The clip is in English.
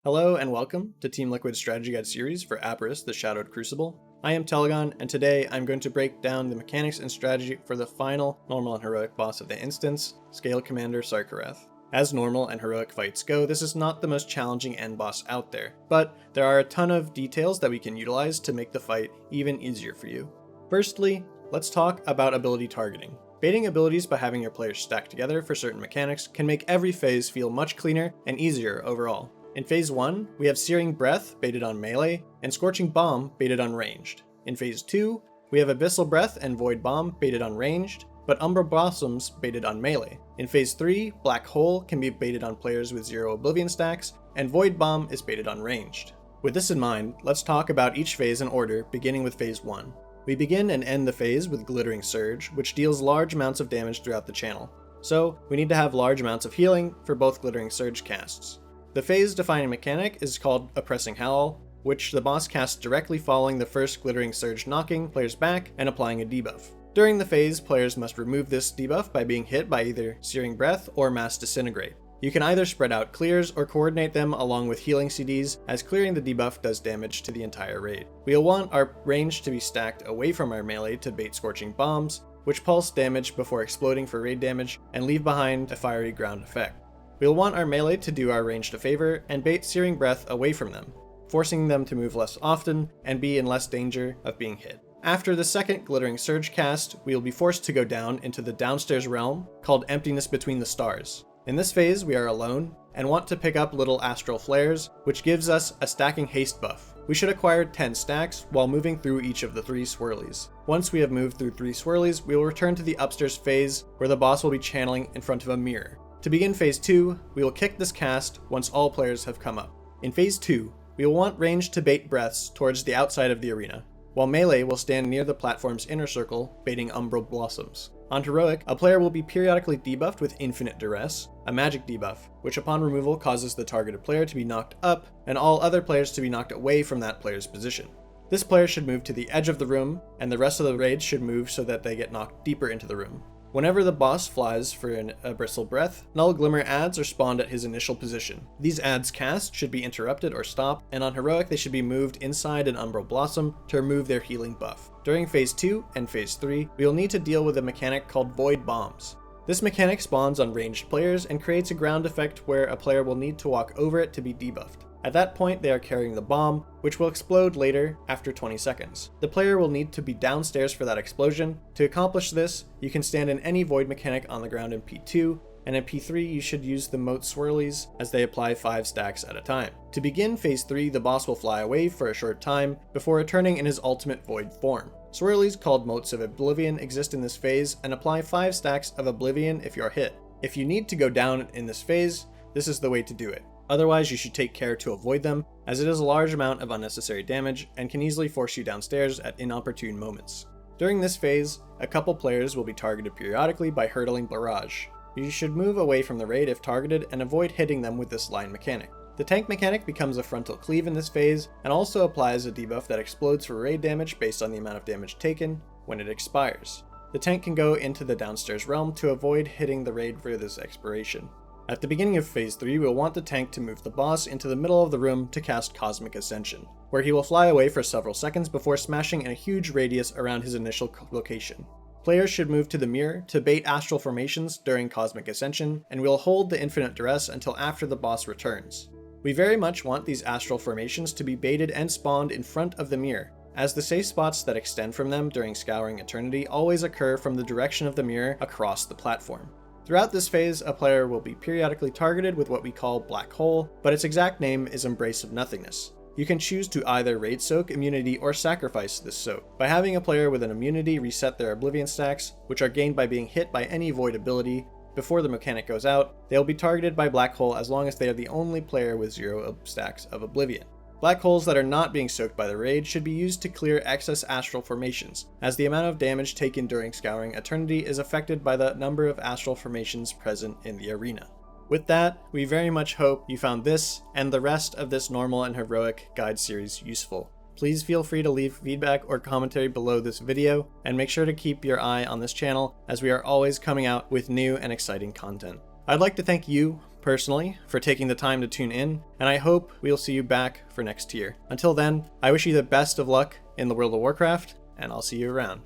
Hello and welcome to Team Liquid's strategy guide series for Aberrus, the Shadowed Crucible. I am Telegon, and today I'm going to break down the mechanics and strategy for the final normal and heroic boss of the instance, Scale Commander Sarkareth. As normal and heroic fights go, this is not the most challenging end boss out there, but there are a ton of details that we can utilize to make the fight even easier for you. Firstly, let's talk about ability targeting. Baiting abilities by having your players stacked together for certain mechanics can make every phase feel much cleaner and easier overall. In Phase 1, we have Searing Breath baited on melee, and Scorching Bomb baited on ranged. In Phase 2, we have Abyssal Breath and Void Bomb baited on ranged, but Umbral Blossoms baited on melee. In Phase 3, Black Hole can be baited on players with 0 Oblivion stacks, and Void Bomb is baited on ranged. With this in mind, let's talk about each phase in order, beginning with Phase 1. We begin and end the phase with Glittering Surge, which deals large amounts of damage throughout the channel. So, we need to have large amounts of healing for both Glittering Surge casts. The phase-defining mechanic is called Oppressing Howl, which the boss casts directly following the first Glittering Surge, knocking players back and applying a debuff. During the phase, players must remove this debuff by being hit by either Searing Breath or Mass Disintegrate. You can either spread out clears or coordinate them along with healing CDs, as clearing the debuff does damage to the entire raid. We'll want our range to be stacked away from our melee to bait Scorching Bombs, which pulse damage before exploding for raid damage and leave behind a fiery ground effect. We'll want our melee to do our ranged a favor and bait Searing Breath away from them, forcing them to move less often and be in less danger of being hit. After the second Glittering Surge cast, we will be forced to go down into the downstairs realm called Emptiness Between the Stars. In this phase, we are alone and want to pick up little astral flares, which gives us a stacking haste buff. We should acquire 10 stacks while moving through each of the 3 swirlies. Once we have moved through 3 swirlies, we will return to the upstairs phase where the boss will be channeling in front of a mirror. To begin Phase 2, we will kick this cast once all players have come up. In Phase 2, we will want range to bait breaths towards the outside of the arena, while melee will stand near the platform's inner circle, baiting Umbral Blossoms. On Heroic, a player will be periodically debuffed with Infinite Duress, a magic debuff, which upon removal causes the targeted player to be knocked up and all other players to be knocked away from that player's position. This player should move to the edge of the room, and the rest of the raids should move so that they get knocked deeper into the room. Whenever the boss flies for an Abyssal Breath, Null Glimmer adds are spawned at his initial position. These adds cast should be interrupted or stopped, and on Heroic they should be moved inside an Umbral Blossom to remove their healing buff. During Phase 2 and Phase 3, we will need to deal with a mechanic called Void Bombs. This mechanic spawns on ranged players and creates a ground effect where a player will need to walk over it to be debuffed. At that point, they are carrying the bomb, which will explode later after 20 seconds. The player will need to be downstairs for that explosion. To accomplish this, you can stand in any void mechanic on the ground in P2, and in P3 you should use the moat swirlies as they apply 5 stacks at a time. To begin Phase 3, the boss will fly away for a short time before returning in his ultimate void form. Swirlies called Motes of Oblivion exist in this phase and apply 5 stacks of Oblivion if you are hit. If you need to go down in this phase, this is the way to do it. Otherwise, you should take care to avoid them, as it is a large amount of unnecessary damage and can easily force you downstairs at inopportune moments. During this phase, a couple players will be targeted periodically by hurtling barrage. You should move away from the raid if targeted and avoid hitting them with this line mechanic. The tank mechanic becomes a frontal cleave in this phase and also applies a debuff that explodes for raid damage based on the amount of damage taken when it expires. The tank can go into the downstairs realm to avoid hitting the raid for this expiration. At the beginning of Phase 3, we'll want the tank to move the boss into the middle of the room to cast Cosmic Ascension, where he will fly away for several seconds before smashing in a huge radius around his initial location. Players should move to the mirror to bait astral formations during Cosmic Ascension, and we'll hold the Infinite Duress until after the boss returns. We very much want these astral formations to be baited and spawned in front of the mirror, as the safe spots that extend from them during Scouring Eternity always occur from the direction of the mirror across the platform. Throughout this phase, a player will be periodically targeted with what we call Black Hole, but its exact name is Embrace of Nothingness. You can choose to either raid soak, immunity, or sacrifice this soak. By having a player with an immunity reset their Oblivion stacks, which are gained by being hit by any void ability, before the mechanic goes out, they will be targeted by Black Hole as long as they are the only player with 0 stacks of Oblivion. Black holes that are not being soaked by the raid should be used to clear excess astral formations, as the amount of damage taken during Scouring Eternity is affected by the number of astral formations present in the arena. With that, we very much hope you found this and the rest of this normal and heroic guide series useful. Please feel free to leave feedback or commentary below this video, and make sure to keep your eye on this channel as we are always coming out with new and exciting content. I'd like to thank you, personally, for taking the time to tune in, and I hope we'll see you back for next tier. Until then, I wish you the best of luck in the World of Warcraft, and I'll see you around.